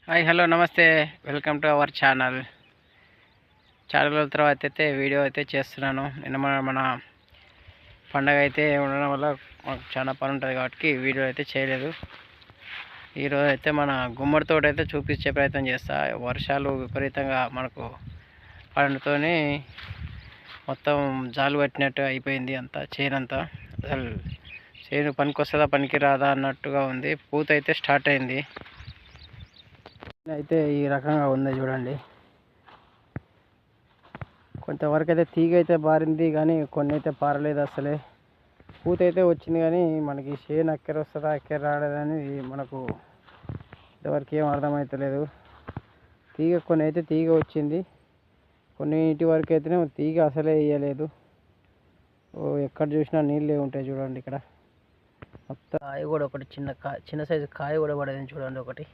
Hi hello నమస్తే. Welcome to our channel. చాలా రోజుల తర్వాత అయితే వీడియో అయితే చేస్తున్నాను. నిన్న మన పండగ అయితే ఉండడం వల్ల మాకు చాలా పని ఉంటుంది కాబట్టి వీడియో అయితే చేయలేదు. ఈరోజు అయితే మన గుమ్మడి తోట అయితే చూపించే ప్రయత్నం చేస్తా. వర్షాలు విపరీతంగా మనకు పడడంతోని మొత్తం జాలు పట్టినట్టు అయిపోయింది అంతా, చేనంతా. అసలు చేను పనికొస్తుందా పనికి రాదా అన్నట్టుగా ఉంది. పూత అయితే స్టార్ట్ అయింది. అయితే ఈ రకంగా ఉంది చూడండి. కొంతవరకు అయితే తీగ అయితే బారింది కానీ కొన్ని అయితే పారలేదు. అసలే పూత అయితే వచ్చింది కానీ మనకి చేను అక్కెర వస్తుందా అక్కెర రాలేదని మనకు ఇంతవరకు ఏం అర్థమవుతలేదు. కొన్ని అయితే తీగ వచ్చింది, కొన్నిటి వరకు అయితేనే తీగ అసలే వేయలేదు. ఎక్కడ చూసినా నీళ్ళే ఉంటాయి చూడండి. ఇక్కడ మొత్తం కాయ కూడా ఒకటి చిన్న సైజు కాయ కూడా పడేది చూడండి ఒకటి.